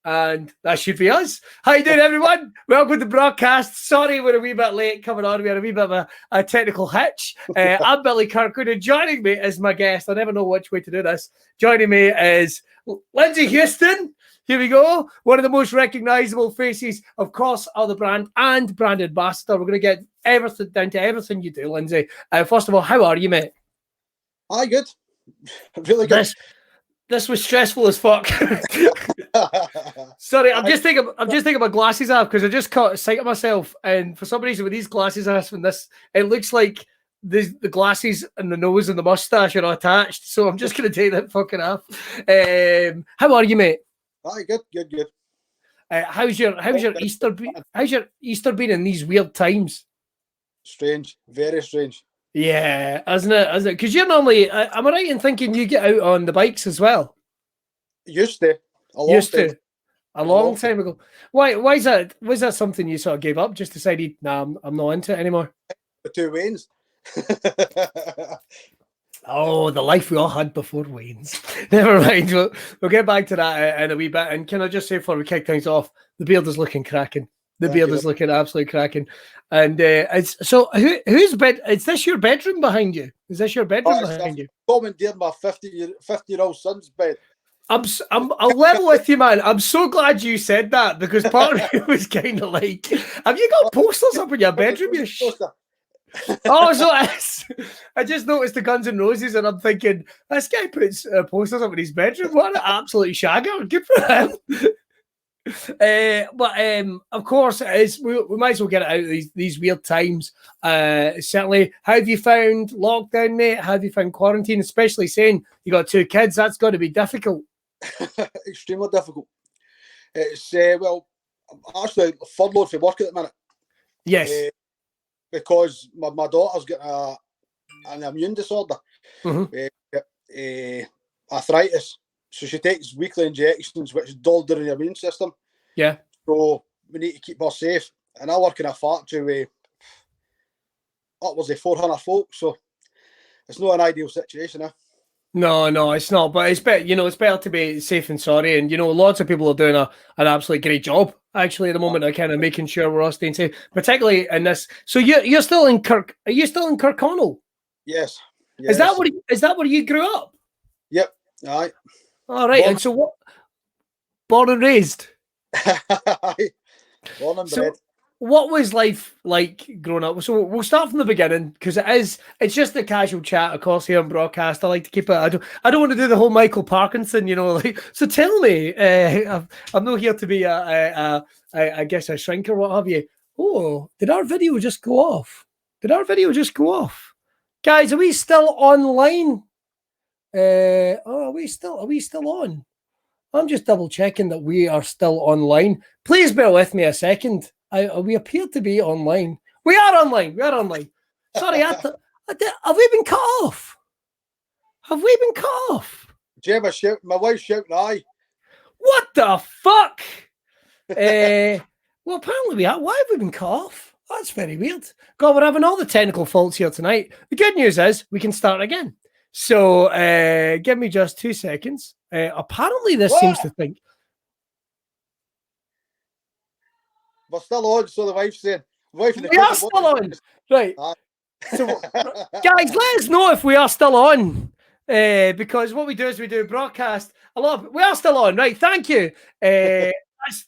And that should be us. How you doing, everyone? Welcome to Braw Cast. Sorry we're a wee bit late coming on. We had a wee bit of a technical hitch. I'm Billy Kirkwood, and joining me is my guest. I never know which way to do this. Joining me is Lindsay Houston. Here we go. One of the most recognisable faces, of course, of the brand and brand ambassador. We're going to get everything down to everything you do, Lindsay. First of all, how are you, mate? Hi, good. Really good. This was stressful as fuck. Sorry, I'm just taking my glasses off because I just caught sight of myself, and for some reason with these glasses off and this, it looks like the glasses and the nose and the mustache are attached. So I'm just gonna take that fucking off. How are you, mate? Hi, good. How's your Easter? How's your Easter been in these weird times? Strange, very strange. Yeah, isn't it? Because you're normally, am I right in thinking you get out on the bikes as well? Used to. A long time ago. Why is that? Was that something you sort of gave up? Just decided, nah, I'm not into it anymore? The two Waynes. Oh, the life we all had before Wayne's. Never mind. We'll get back to that in a wee bit. And can I just say before we kick things off, the beard is looking cracking. The beard is looking absolutely cracking. And so whose bed? Is this your bedroom behind you? Is this your bedroom behind you? Commandeered my 50-year-old son's bed. I'll level with you, man. I'm so glad you said that because part of me was kind of like, have you got posters up in your bedroom? Oh, so I just noticed the Guns N' Roses and I'm thinking, this guy puts posters up in his bedroom. What an absolute shagger. Good for him. But of course, we might as well get it out of these weird times. Certainly, how have you found lockdown, mate? How have you found quarantine? Especially saying you got two kids, that's got to be difficult. Extremely difficult. It's well, I'm actually furloughed from work at the minute. Yes, because my daughter's got an immune disorder, arthritis. So she takes weekly injections, which dull her immune system. Yeah. So we need to keep her safe. And I work in a factory with upwards of 400 folk, so it's not an ideal situation, eh? No, it's not. But it's better, it's better to be safe and sorry. And lots of people are doing an absolutely great job actually at the moment, kind of making sure we're all staying safe, particularly in this. So you're still in Kirk? Are you still in Kirkconnell? Yes. Is that where you grew up? Yep. All right. All right, and so what? Born and raised. Born and bred. What was life like growing up? So we'll start from the beginning because it's just a casual chat, of course, here on Braw Cast. I like to keep it. I don't want to do the whole Michael Parkinson, So tell me, I'm not here to be I guess a shrink or what have you. Oh, did our video just go off? Guys? Are we still online? Are we still on? I'm just double checking that we are still online. Please bear with me a second. We appear to be online. We are online. Sorry, have we been cut off? Gemma shout. My wife's shouting aye. What the fuck? Well, apparently we are. Why have we been cut off? That's very weird. God, we're having all the technical faults here tonight. The good news is we can start again. So give me just 2 seconds. Apparently this seems to think. We're still on, so the wife's saying. We are still on. Right. So, guys, let us know if we are still on. Because what we do is we do a broadcast. We are still on, right? Thank you.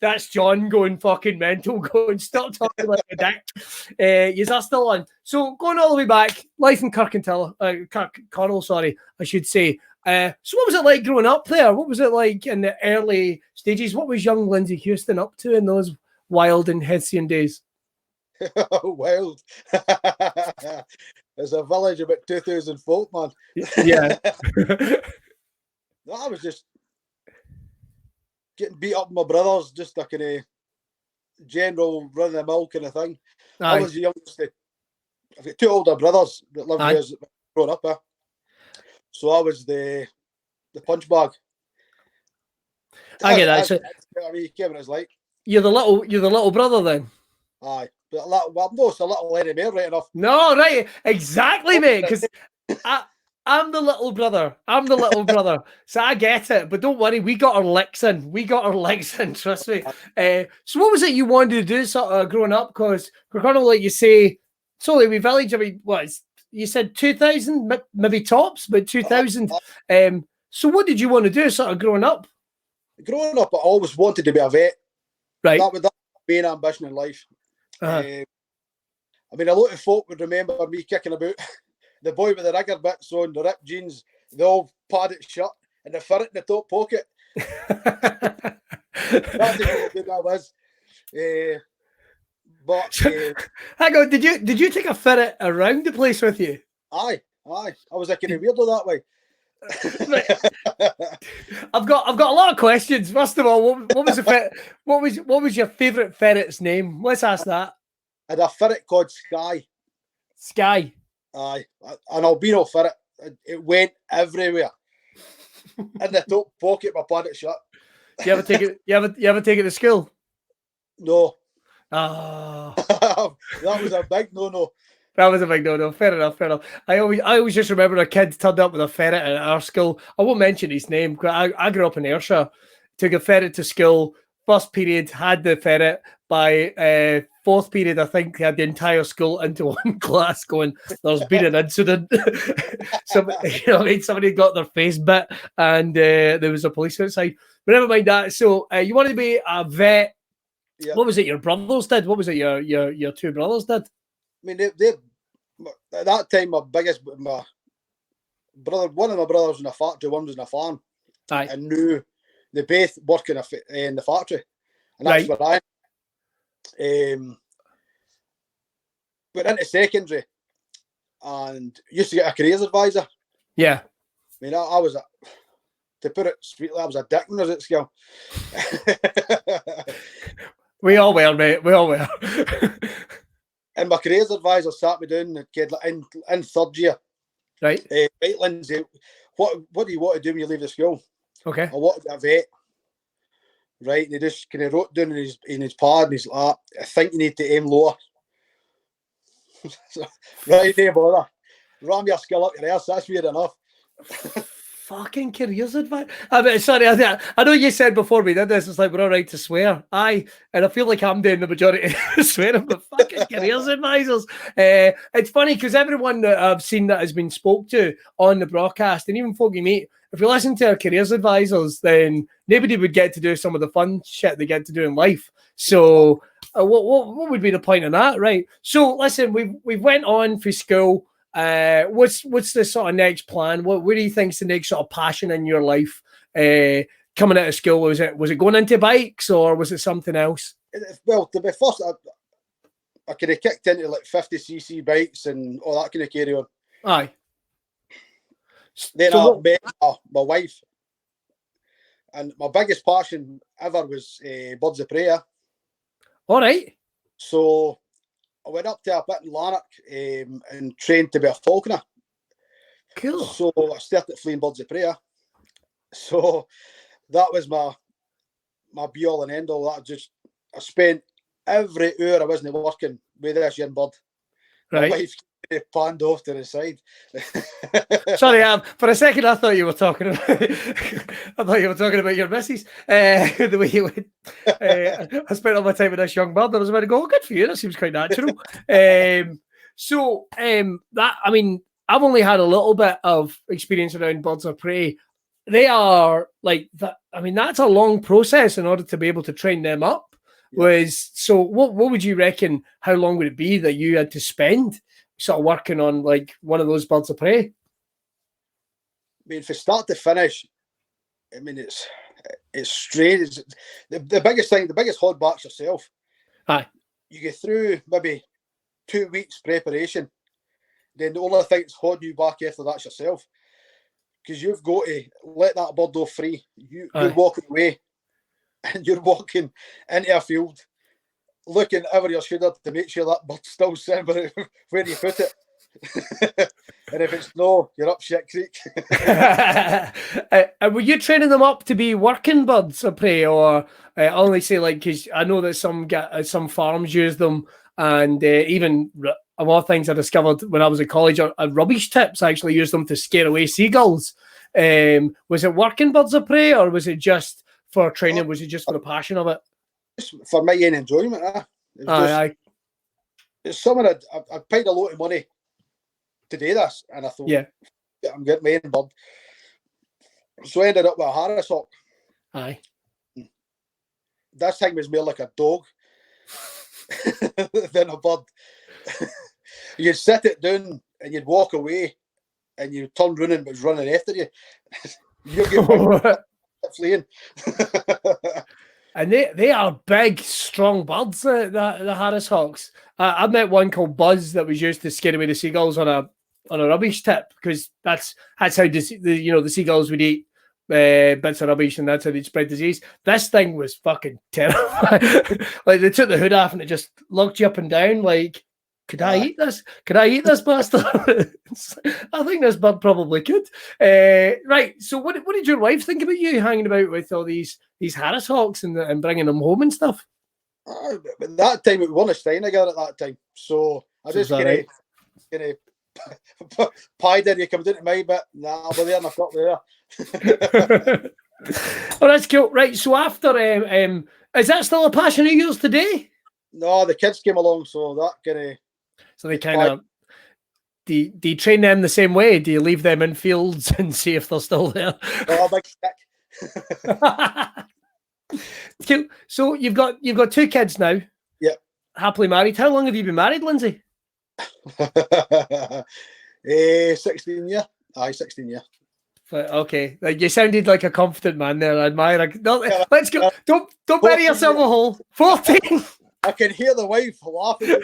That's John going fucking mental, going stop talking like a dick. You are still on. So going all the way back, life in Kirkconnell, sorry, I should say. So what was it like growing up there? What was it like in the early stages? What was young Lindsay Houston up to in those wild and halcyon days? Wild. There's a village about 2,000 folk, man. Yeah. No, I was just getting beat up with my brothers, just a kind of general run of the mill kind of thing. Aye. I was the youngest. I've got 2 older brothers that lived here as growing up. So I was the punch bag. I get that. So you get what it's like. You're the little brother then. Aye, but it's a little Eddie Mair, right enough. No, right, exactly, mate. Because I'm the little brother. So I get it. But don't worry, we got our licks in. Trust me. So what was it you wanted to do sort of growing up? Because we're kind of like you say, Solihull Village, I mean, you said 2000, maybe tops, but 2000. So what did you want to do sort of growing up? Growing up, I always wanted to be a vet. Right. That was my main ambition in life. I mean, a lot of folk would remember me kicking about the boy with the rigger bits on, the ripped jeans, the old padded shirt, and the ferret in the top pocket. That's how good I was. Hang on, did you take a ferret around the place with you? Aye. I was a kind of weirdo that way. I've got a lot of questions. First of all, what was your favourite ferret's name? Let's ask that. I had a ferret called Sky. Sky. Aye, an albino ferret. It went everywhere. In the top pocket of my padded shirt. You ever take it? You ever take it to school? No. Oh. That was a big no-no. That was a big no-no. Fair enough. I always just remember a kid turned up with a ferret at our school. I won't mention his name because I grew up in Ayrshire. Took a ferret to school. First period had the ferret. By fourth period, I think they had the entire school into one class going, there's been an incident. Somebody got their face bit and there was a police outside. But never mind that. So you wanted to be a vet. Yeah. What was it your brothers did? What was it your two brothers did? I mean, they at that time, my brother, one of my brothers was in a factory, one was in a farm. Aye. I knew they both work in the factory. And that's where I went into secondary and used to get a careers advisor. Yeah. I mean, I was, to put it sweetly, I was a dick when I was at school. We all were, mate. We all were. And my careers advisor sat me down in third year. Right. Right, Lindsay, what do you want to do when you leave the school? Okay. I want to be a vet. Right, and he just kind of wrote down in his pad, and he's like, I think you need to aim lower. So, right, no bother. Ram your skill up your ass, that's weird enough. Fucking careers advice. I mean, sorry, I know you said before we did this, it's like we're all right to swear. Aye, and I feel like I'm doing the majority of swearing, but fucking careers advisors. It's funny because everyone that I've seen that has been spoke to on the broadcast, and even folk you meet, if you listen to our careers advisors, then nobody would get to do some of the fun shit they get to do in life. So what would be the point of that, right? So listen, we've went on for school. What's the sort of next plan? What do you think's the next sort of passion in your life? Coming out of school, was it going into bikes or was it something else? Well, to be first, I could have kicked into like 50cc bikes and all that kind of carry on. Aye. Then I met my wife, and my biggest passion ever was birds of prey. All right. So I went up to a bit in Lanark and trained to be a falconer. Cool. So I started fleeing birds of prey. So that was my be all and end all. I spent every hour I wasn't working with this young bird. Right. My wife panned off to the side. Sorry, for a second I thought you were talking about your missus. The way you went. I spent all my time with this young bird. I was about to go, oh, good for you. That seems quite natural. I've only had a little bit of experience around birds of prey. They are like that. I mean, that's a long process in order to be able to train them up. Yeah. What would you reckon? How long would it be that you had to spend sort of working on like one of those birds of prey? I mean, from start to finish, I mean, it's strange. The biggest thing, the biggest holdback's yourself. Aye. You get through maybe 2 weeks preparation, then the only thing that's holding you back after that's yourself. Because you've got to let that bird go free. You're walking away and you're walking into a field looking over your shoulder to make sure that bird's still sitting where you put it. And if it's no, you're up shit creek. Were you training them up to be working birds of prey, or only say like? Because I know that some farms use them, and even a lot of things I discovered when I was in college are rubbish tips. I actually used them to scare away seagulls. Was it working birds of prey, or was it just for training? Was it just for the passion of it? For my own enjoyment. It's something I paid a lot of money to do this, and I thought, I'm getting my own bird. So I ended up with a Harris hawk. Aye. This thing was more like a dog than a bird. You'd sit it down and you'd walk away, and you'd turn around and it was running after you. You'd get fleeing. And they are big, strong birds, the Harris hawks. I met one called Buzz that was used to scare away the seagulls on a rubbish tip, because that's how the seagulls would eat bits of rubbish, and that's how they'd spread disease. This thing was fucking terrifying. Like, they took the hood off and it just locked you up and down. Like, could I eat this? Could I eat this bastard? I think this bird probably could. Right. So what did your wife think about you hanging about with all these Harris hawks and bringing them home and stuff? But that time we won a Stein together at that time. So I just kind of pied in. You come down to my bit. Nah, I'll be there and I've got there. Oh, that's cool. Right. So after, is that still a passion of yours today? No, the kids came along, so that kind of. So they kind of. Do you train them the same way? Do you leave them in fields and see if they're still there? Oh, big stick. Cool. So you've got 2 kids now. Yeah. Happily married. How long have you been married, Lindsay? 16 years. Aye, 16 years. Okay, you sounded like a confident man there. I admire. No, let's go. Don't bury yourself a hole. 14. I can hear the wife laughing.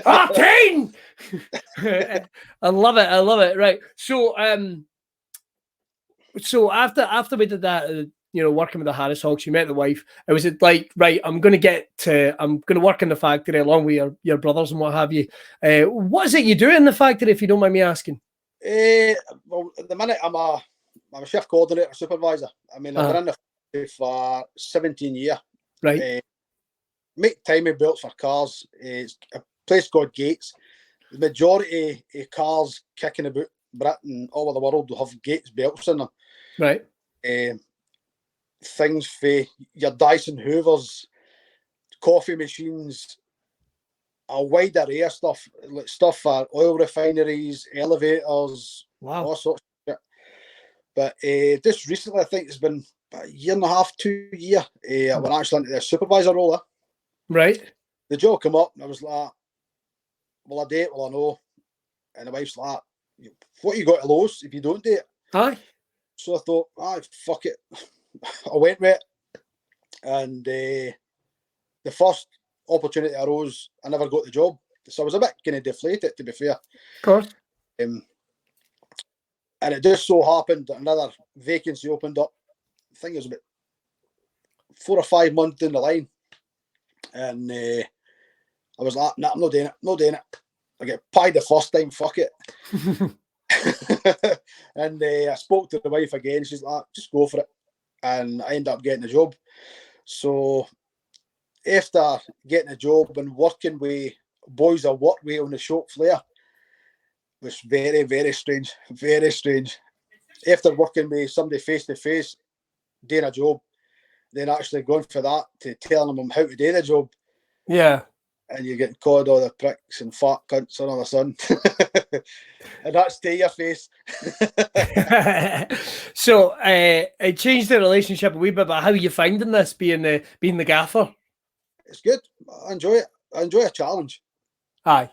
14. I love it. Right. So after we did that, working with the Harris Hawks, you met the wife. Was it like, right, I'm going to work in the factory along with your brothers and what have you. What is it you do in the factory, if you don't mind me asking? Well, at the minute I'm a shift coordinator, supervisor. I mean, I've been in the factory for 17 years. Right. Make timing belts for cars. It's a place called Gates. The majority of cars kicking about Britain, all over the world, will have Gates belts in them. Right. Things for your Dyson Hoovers, coffee machines, a wide array of stuff, like stuff for oil refineries, elevators, all sorts of shit. But just recently, I think it's been about a year and a half, 2 years, I went actually into the supervisor role. Right. The job came up, and I was like, will I do it? Will I know? And the wife's like, what you got to lose if you don't do it? Aye. So I thought, fuck it. I went with it. And the first opportunity arose, I never got the job. So I was a bit kind of deflated, to be fair. Of course. And it just so happened that another vacancy opened up. I think it was about 4 or 5 months down the line. And I was like, nah, I'm not doing it. I get pied the first time, fuck it. And I spoke to the wife again. She's like, just go for it. And I ended up getting a job. So after getting a job and working with boys I worked with on the shop floor, was very, very strange. Very strange. After working with somebody face to face, doing a job, then actually going for that to telling them how to do the job. Yeah. And you get called all the pricks and fat cunts all of a sudden. And that's to your face. So it changed the relationship a wee bit, but how are you finding this, being the gaffer? It's good. I enjoy it. I enjoy a challenge. Aye.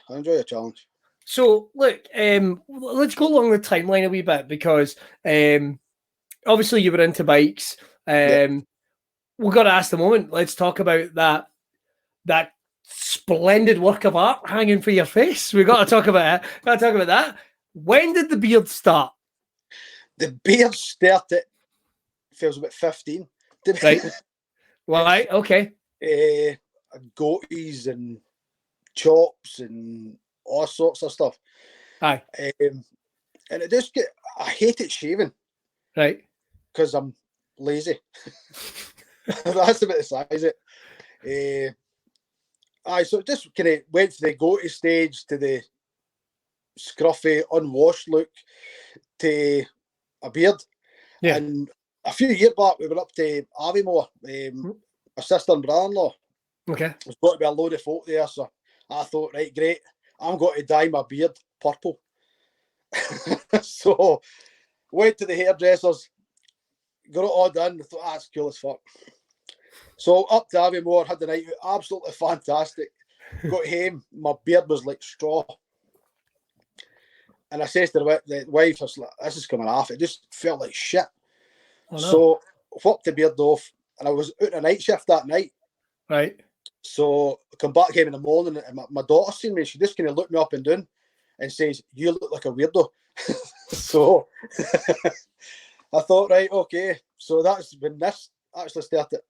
I enjoy a challenge. So look, let's go along the timeline a wee bit, because obviously you were into bikes. We've got to ask the moment. Let's talk about that splendid work of art hanging for your face. We've got to talk about it. Got to talk about that. When did the beard start? The beard started, feels about 15. Right. Right. Okay. Goatees and chops and all sorts of stuff. Aye. And it just I hated shaving. Right. Because I'm lazy. That's about the size of it. Aye, so it just kind of went from the goatee stage to the scruffy, unwashed look to a beard. Yeah. And a few years back, we were up to Aviemore, my sister and brother-in-law. Okay. There's got to be a load of folk there, so I thought, right, great, I'm going to dye my beard purple. So went to the hairdressers, got it all done. I thought, that's cool as fuck. So up to Aviemore, had the night out, absolutely fantastic. Got home, my beard was like straw. And I says to the wife, I was like, this is coming off. It just felt like shit. Oh, no. So whopped the beard off, and I was out on a night shift that night. Right. So I come back home in the morning, and my daughter seen me. She just kind of looked me up and down and says, "You look like a weirdo." So I thought, right, okay. So that's when this actually started.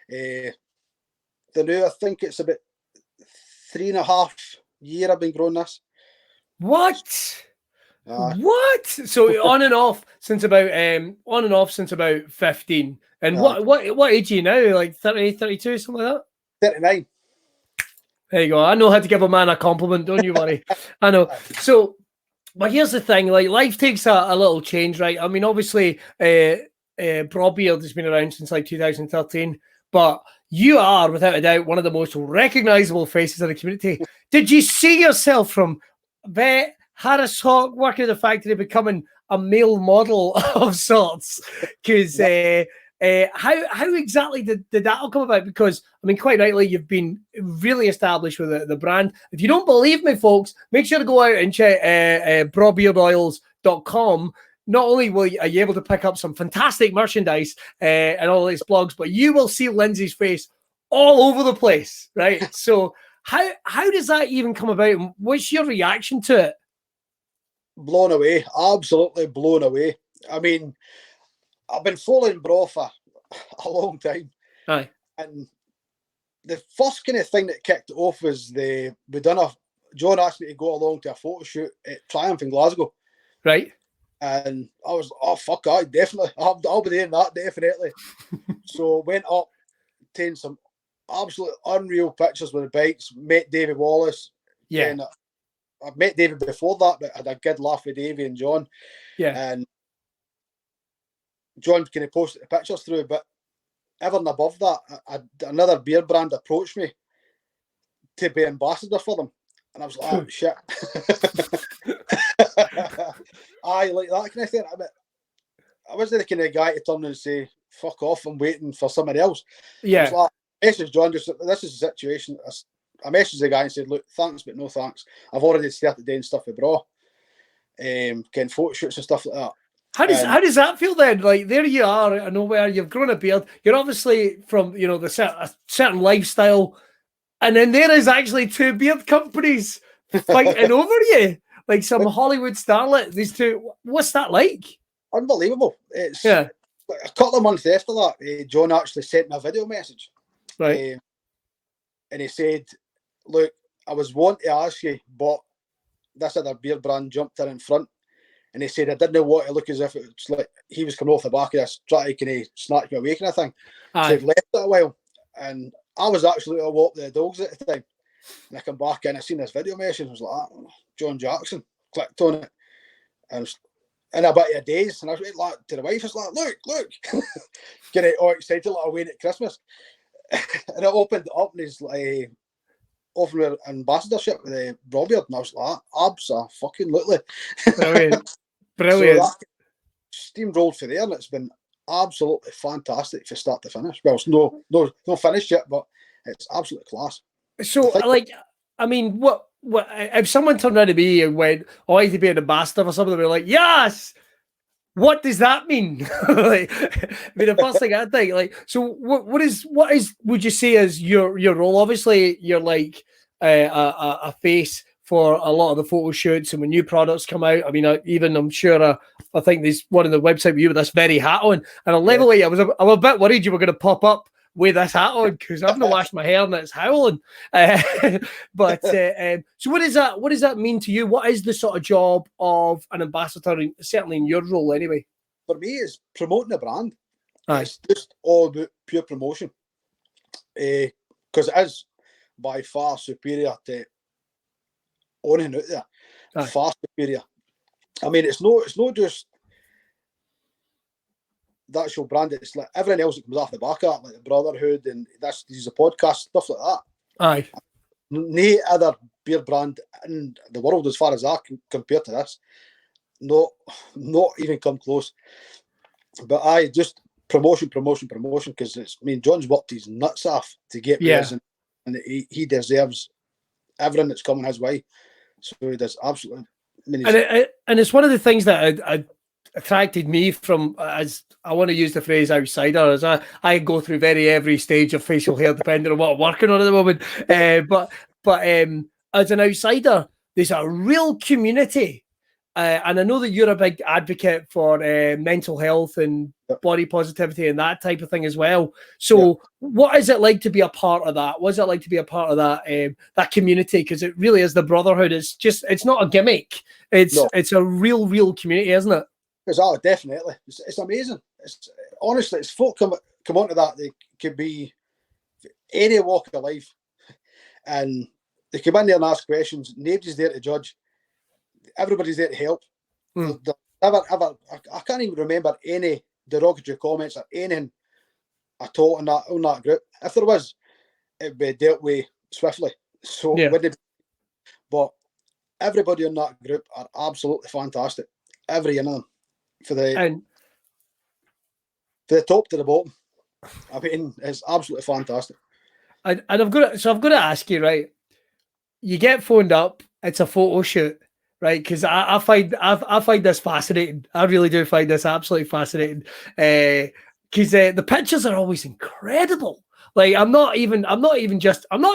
The new, I think it's about 3.5 years I've been growing this. What? What? So on and off since about 15. And what age are you now? Like 30, 32, something like that? 39. There you go. I know how to give a man a compliment, don't you worry. I know. So, but here's the thing, like life takes a little change, right? I mean, obviously, Braw Beard has been around since like 2013, but you are, without a doubt, one of the most recognizable faces of the community. Did you see yourself from vet, Harris Hawk, working at the factory, becoming a male model of sorts? Because how exactly did that all come about? Because, I mean, quite rightly, you've been really established with the brand. If you don't believe me, folks, make sure to go out and check brawbeardoils.com. Not only are you able to pick up some fantastic merchandise and all these blogs, but you will see Lindsay's face all over the place, right? So how does that even come about? And what's your reaction to it? Blown away, absolutely blown away. I mean, I've been following Braw for a long time. Aye. And the first kind of thing that kicked it off was John asked me to go along to a photo shoot at Triumph in Glasgow. Right. And I was, oh, fuck, I definitely. I'll be doing that, definitely. So went up, taking some absolute unreal pictures with the bikes, met David Wallace. Yeah. And I've met David before that, but I had a good laugh with Davey and John. Yeah. And John kind of posted the pictures through, but ever and above that, another beer brand approached me to be ambassador for them. And I was like, oh, shit. I like that kind of thing. I wasn't the kind of guy to turn and say, fuck off, I'm waiting for somebody else. Yeah. I was like, message John, this is the situation. I messaged the guy and said, look, thanks, but no thanks. I've already started doing stuff with Braw. Getting photo shoots and stuff like that. How does that feel then? Like, there you are out of nowhere, you've grown a beard, you're obviously from, you know, a certain lifestyle, and then there is actually two beard companies fighting over you, like some Hollywood starlet, these two. What's that like? Unbelievable. It's a couple of months after that, John actually sent me a video message. Right. And he said, look, I was wanting to ask you, but this other beard brand jumped in front. And he said, I didn't know what to look as if it's like he was coming off the back of this, trying to kind of snatch me away kind of thing. So I'd left it a while. And I was actually out walking the dogs at the time. And I come back in, I seen this video message. I was like, oh, John Jackson. Clicked on it. And I was in a bit of a daze. And I was like to the wife, I was like, look. Getting all excited like I went at Christmas. And I opened it up and he's like, offering an ambassadorship with the Braw Beard. And I was like, abso-fucking-lutely. Brilliant. So that steamrolled for there, and it's been absolutely fantastic from start to finish. Well, it's no finish yet, but it's absolutely class. So, I mean, what if someone turned around to me and went, "Oh, I need to be an ambassador for something," they'd be like, "Yes." What does that mean? Like, I mean, the first thing I think, like, so what is would you say is your role? Obviously, you're like a face for a lot of the photo shoots and when new products come out. I mean, I'm sure I think there's one on the website with you with this very hat on. And I'll level with you, I'm a bit worried you were going to pop up with this hat on because I've not washed my hair and it's howling. But so what does that mean to you? What is the sort of job of an ambassador, certainly in your role anyway? For me, it's promoting the brand. Aye. It's just all about pure promotion. Because it is, by far superior to anything out there. Aye. Far superior. I mean, it's not just that show brand, it's like everything else that comes off the back of it, like the Brawtherhood and these podcast, stuff like that. Aye. No other beer brand in the world, as far as I can compare to this, not even come close. But I just promotion, because it's, I mean, John's worked his nuts off to get beers, and he deserves everything that's coming his way. So he does absolutely. I mean, and it's one of the things that I attracted me from, as I want to use the phrase outsider, as I go through every stage of facial hair depending on what I'm working on at the moment. But as an outsider, there's a real community. And I know that you're a big advocate for mental health and body positivity and that type of thing as well. So what is it like to be a part of that? What's it like to be a part of that community? Because it really is the Brawtherhood. It's not a gimmick. It's a real community, isn't it? Definitely. It's amazing. Honestly, it's folk come onto that. They could be any walk of life, and they come in there and ask questions. Nobody's there to judge. Everybody's there to help. I can't even remember any derogatory comments or anything at all on that group. If there was, it'd be dealt with swiftly. So but everybody in that group are absolutely fantastic. Every one of them. For the top to the bottom. I mean, it's absolutely fantastic. And I've got to ask you, right? You get phoned up, it's a photo shoot, right? Because I find this fascinating. I really do find this absolutely fascinating. Because the pictures are always incredible. Like I'm not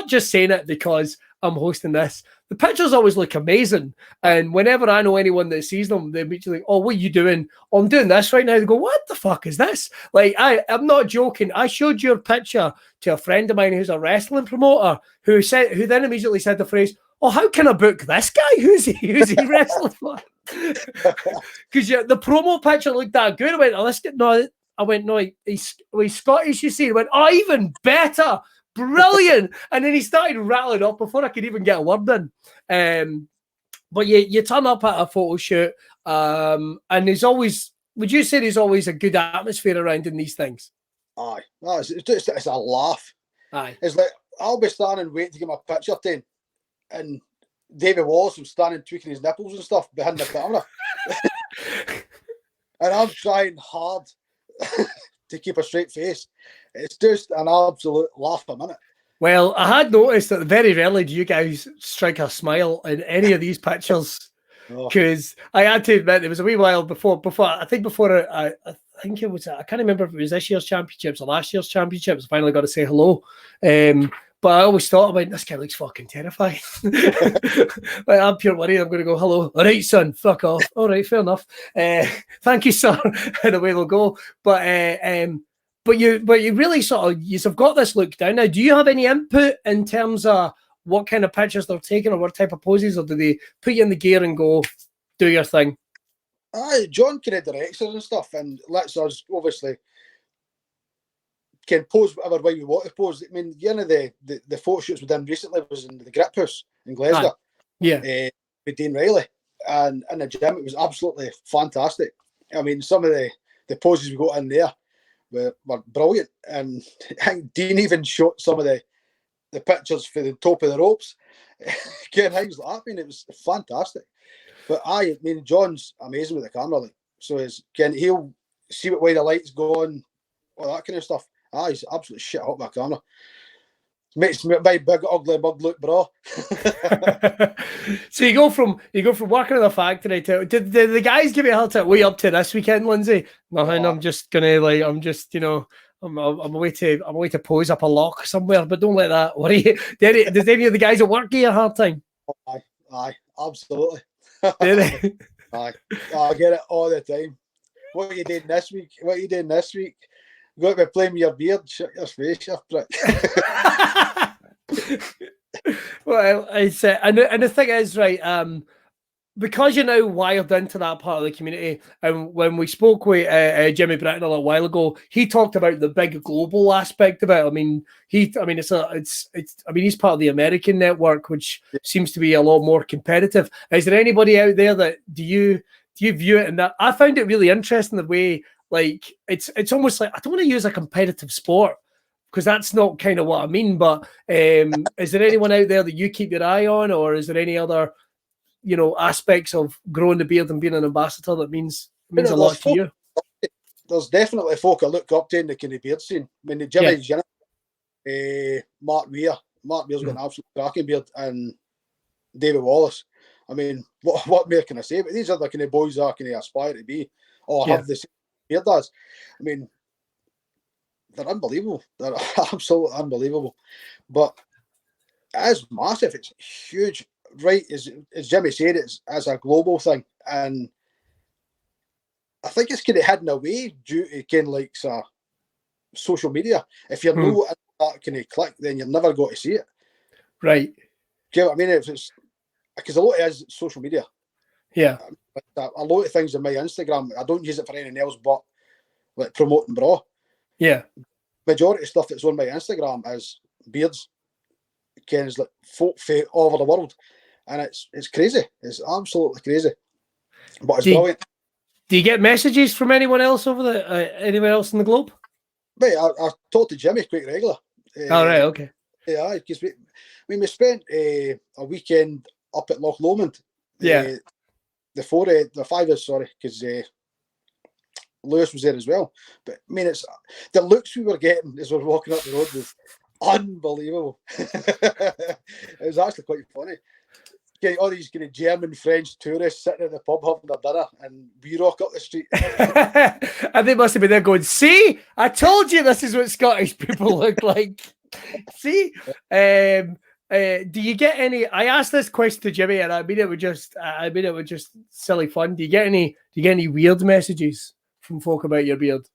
just saying it because I'm hosting this. The pictures always look amazing. And whenever I know anyone that sees them, they're immediately like, oh, what are you doing? Oh, I'm doing this right now. They go, what the fuck is this? Like, I'm not joking. I showed your picture to a friend of mine who's a wrestling promoter who then immediately said the phrase, oh, how can I book this guy? Who's he wrestling for? Because the promo picture looked that good. I went, no, he's Scottish, you see. He went, oh, even better. Brilliant. And then he started rattling up before I could even get a word in. But you turn up at a photo shoot, and there's always, would you say there's always a good atmosphere around in these things? Aye. No, it's a laugh. Aye. It's like, I'll be standing waiting to get my picture taken, and David Wallace was standing tweaking his nipples and stuff behind the camera. And I'm trying hard to keep a straight face. It's just an absolute laugh a minute. Well, I had noticed that very rarely do you guys strike a smile in any of these pictures. Because I had to admit, it was a wee while before I think it was, I can't remember if it was this year's championships or last year's championships. I finally got to say hello. But I always thought, this guy looks fucking terrifying. Like, I'm pure worried. I'm going to go, hello. All right, son, fuck off. All right, fair enough. Thank you, sir. And away we'll go. But you really sort of, you've got this look down. Now, do you have any input in terms of what kind of pictures they're taking or what type of poses, or do they put you in the gear and go, do your thing? John kind of directs us and stuff and lets us, obviously, can pose whatever way we want to pose. I mean, one of the photo shoots we done recently was in the Grip House in Glasgow. With Dean Riley. And in the gym, it was absolutely fantastic. I mean, some of the poses we got in there were brilliant. And I think Dean even shot some of the pictures for the top of the ropes. Getting things like that. I mean, it was fantastic. But I mean, John's amazing with the camera. Like, so he'll see what way the light's going, all that kind of stuff. He's absolutely shit hot with my camera. Makes me a big ugly bug look, bro. So you go from working in the factory to did the guys give you a hard time? Way up to this weekend, Lindsay? Nothing. I'm just gonna I'm away to pose up a lock somewhere, but don't let that worry you. Does any of the guys at work give you a hard time? Aye, absolutely. Do they? Aye, I get it all the time. What are you doing this week? You got to be playing with your beard. Shut your face, you prick. Well, it's and the thing is, right? because you're now wired into that part of the community, and when we spoke with Jimmy Britton a little while ago, he talked about the big global aspect of it. I mean, he's part of the American network, which seems to be a lot more competitive. Is there anybody out there that do you view it in that? I found it really interesting the way, like, it's almost like, I don't want to use a competitive sport, because that's not kind of what I mean, but is there anyone out there that you keep your eye on, or is there any other, aspects of growing the beard and being an ambassador that means a lot to you? There's definitely folk I look up to in the kind of beard scene. I mean, the Jimmy's Mark Weir. Mark Weir's got an absolute cracking beard, and David Wallace. I mean, what more can I say? But these are the kind of boys I can aspire to be, or have the same beard as. I mean, they're unbelievable. They're absolutely unbelievable. But it is massive. It's huge. Right, as Jimmy said, it's as a global thing, and I think it's kind of hidden away due to kind of like social media. If you're not in that kind of click, then you're never going to see it. Right. Do you know what I mean? It's because a lot of it is social media. Yeah. A lot of things on my Instagram, I don't use it for anything else but like promoting Braw. Yeah. Majority of stuff that's on my Instagram is beards. Ken's like folk all over the world. And it's crazy. It's absolutely crazy. But it's brilliant. Do you get messages from anyone else anywhere else in the globe? Mate, I talk to Jimmy quite regular. All right, okay. Yeah, because we spent a weekend up at Loch Lomond. The five of us, sorry, because Lewis was there as well. But I mean, it's the looks we were getting as we were walking up the road was unbelievable. It was actually quite funny. All these kind of German, French tourists sitting at the pub having their dinner, and we rock up the street. And they must have been there going, "See, I told you this is what Scottish people look like." See, do you get any? I asked this question to Jimmy, and I mean it with just silly fun. Do you get any weird messages from folk about your beard?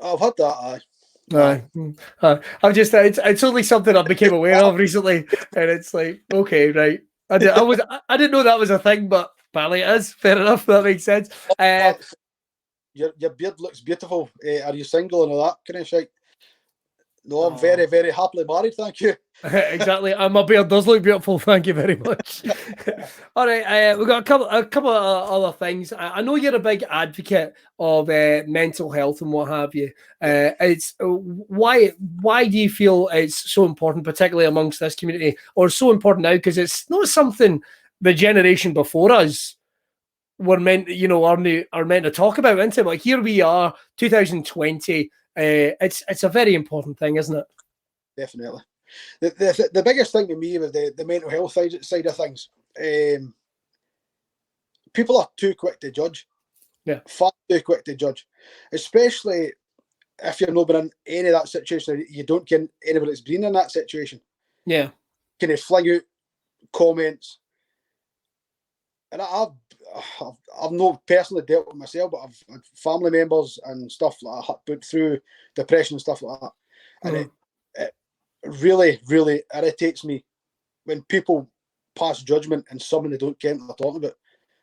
I've had that. I'm just it's only something I became aware of recently, and it's like, okay, right. I didn't know that was a thing, but apparently it is. Fair enough. That makes sense. Your beard looks beautiful. Are you single and all that kind of shit? No, I'm very, very happily married. Thank you. Exactly. And my beard does look beautiful. Thank you very much. All right. We've got a couple of other things. I know you're a big advocate of mental health and what have you. It's why do you feel it's so important, particularly amongst this community, or so important now? Because it's not something the generation before us were meant, are meant to talk about, isn't it? But here we are, 2020. It's a very important thing, isn't it? Definitely. The biggest thing to me with the mental health side of things, people are too quick to judge. Yeah. Far too quick to judge. Especially if you're not been in any of that situation, you don't get anybody that's been in that situation. Yeah. Can they fling out comments? And I've not personally dealt with myself, but I've had family members and stuff like that put through depression and stuff like that. And it really, really irritates me when people pass judgment on someone they don't care what they're talking about.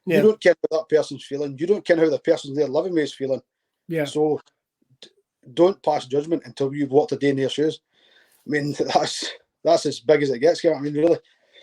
Yeah. You don't care how that person's feeling. You don't care how the person they're living with is feeling. Yeah. So don't pass judgment until you've walked a day in their shoes. I mean, that's as big as it gets. I mean, really.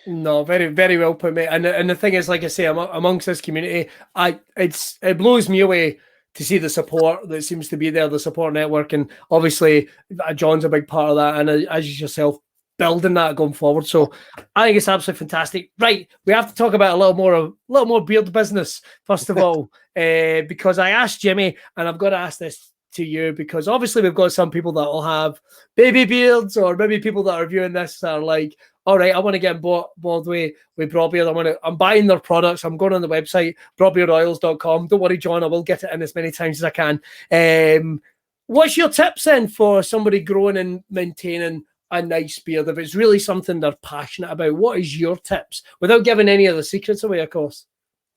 No, very, very well put, mate. And the thing is, like I say, amongst this community, it blows me away to see the support that seems to be there, the support network, and obviously John's a big part of that, and as yourself, building that going forward. So I think it's absolutely fantastic. Right, we have to talk about a little more beard business first of all, because I asked Jimmy, and I've got to ask this to you, because obviously we've got some people that will have baby beards, or maybe people that are viewing this are like, all right, I want to get involved with Braw Beard. I'm buying their products. I'm going on the website, brawbeardoils.com. Don't worry, John, I will get it in as many times as I can. What's your tips then for somebody growing and maintaining a nice beard? If it's really something they're passionate about, what is your tips? Without giving any of the secrets away, of course.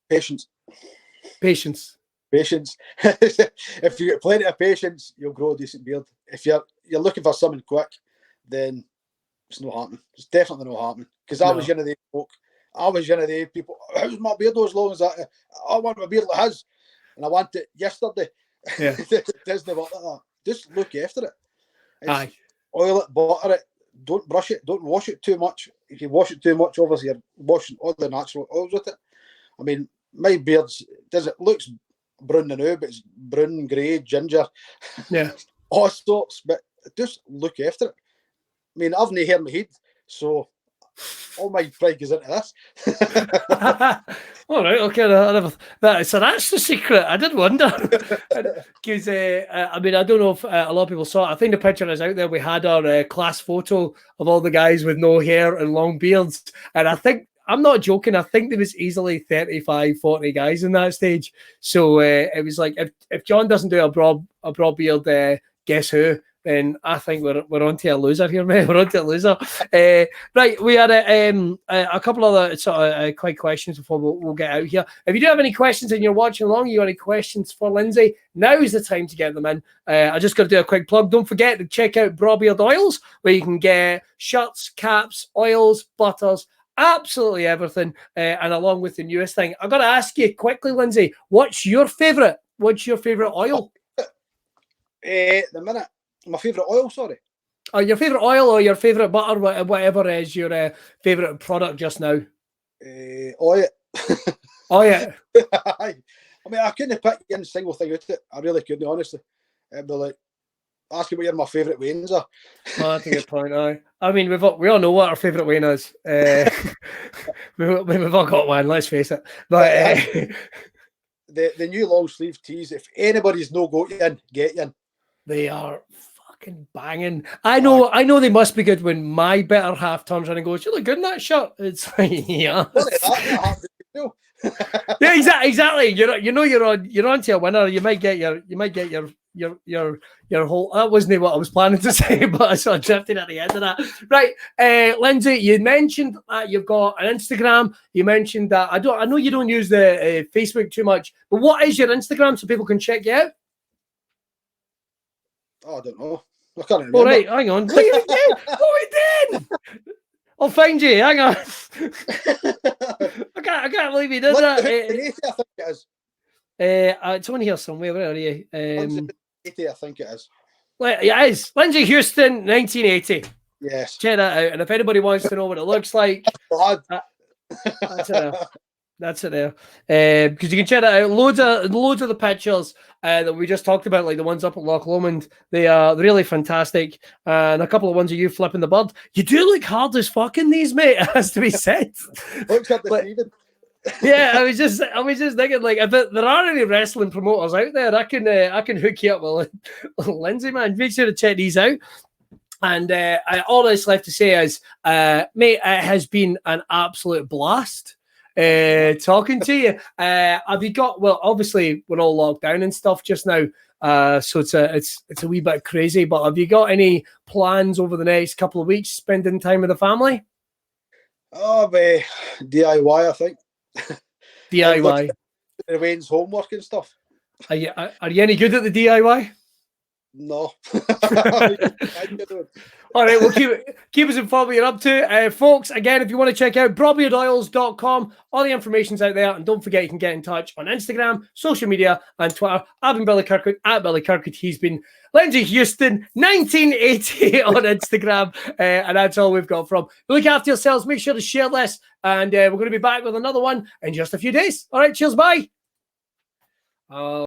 Patience. If you get plenty of patience, you'll grow a decent beard. If you're looking for something quick, then it's not happening. It's definitely not happening. Because I was one of the folk. I was one of the people, how's my beard as long as that? I want my beard like his. And I want it yesterday. Yeah. Disney, like that. Just look after it. Aye. Oil it, butter it, don't brush it, don't wash it too much. If you wash it too much, obviously you're washing all the natural oils with it. I mean, my beard's, looks brown now, but it's brown, grey, ginger. Yeah. All sorts, but just look after it. I mean, I've no hair in my head, so all my pride goes into this. All right, okay. So that's the secret. I did wonder. Because, I mean, I don't know if a lot of people saw it. I think the picture is out there. We had our class photo of all the guys with no hair and long beards. And I think, I'm not joking, I think there was easily 35, 40 guys in that stage. So it was like, if John doesn't do a Braw Beard, guess who? Then I think we're on to a loser here, mate. We're on to a loser. Right, we had a couple other sort of quick questions before we'll get out here. If you do have any questions and you're watching along, you have any questions for Lindsay, now is the time to get them in. I just got to do a quick plug. Don't forget to check out Braw Beard Oils, where you can get shirts, caps, oils, butters, absolutely everything. And along with the newest thing, I've got to ask you quickly, Lindsay, what's your favourite oil? The minute. My favourite oil, sorry. Your favourite oil or your favourite butter, whatever is your favourite product just now? Oil. Oil. I mean, I couldn't pick one single thing out of it. I really couldn't, honestly. It'd be like, ask you what my favourite Waynes are. Oh, that's a good point. I mean, we all know what our favourite Wayne is. We've all got one, let's face it. But the new long sleeve tees, if anybody's no got you in, get you in. They are fucking banging. I know they must be good when my better half turns around and goes, "You look good in that shirt." It's like, yeah. Yeah, exactly. You're on to a winner. You might get your whole. That wasn't what I was planning to say, but I sort of drifted at the end of that. Right, Lindsay, you mentioned that you've got an Instagram. You mentioned that I know you don't use the Facebook too much, but what is your Instagram so people can check you out? Oh, I don't know. I can't remember. All right, hang on. What are you doing? What are we doing? I'll find you. Hang on. I can't believe you did that. I think it is. It's on here somewhere. Where are you? 80, I think it is. Yeah, it is. Lindsay Houston, 1980. Yes. Check that out. And if anybody wants to know what it looks like, that's it there. That's it there. Because you can check that out. Loads of the pictures that we just talked about, like the ones up at Loch Lomond, they are really fantastic. And a couple of ones of you flipping the bird. You do look hard as fucking these, mate. It has to be said. Looks like the yeah, I was just thinking, like, if there are any wrestling promoters out there, I can hook you up with Lindsay, man. Make sure to check these out. And all that's left to say is, mate, it has been an absolute blast talking to you. Have you got? Well, obviously we're all locked down and stuff just now, so it's a wee bit crazy. But have you got any plans over the next couple of weeks spending time with the family? Oh, DIY, I think. DIY. Wayne's homework and stuff. Are you any good at the DIY? No. All right, well, keep us informed what you're up to. Folks, again, if you want to check out brawbeardoils.com, all the information's out there. And don't forget, you can get in touch on Instagram, social media, and Twitter. I've been Billy Kirkwood, at Billy Kirkwood. He's been Lindsay Houston, 1980 on Instagram. And that's all we've got from. Look after yourselves. Make sure to share this. And we're going to be back with another one in just a few days. All right, cheers, bye.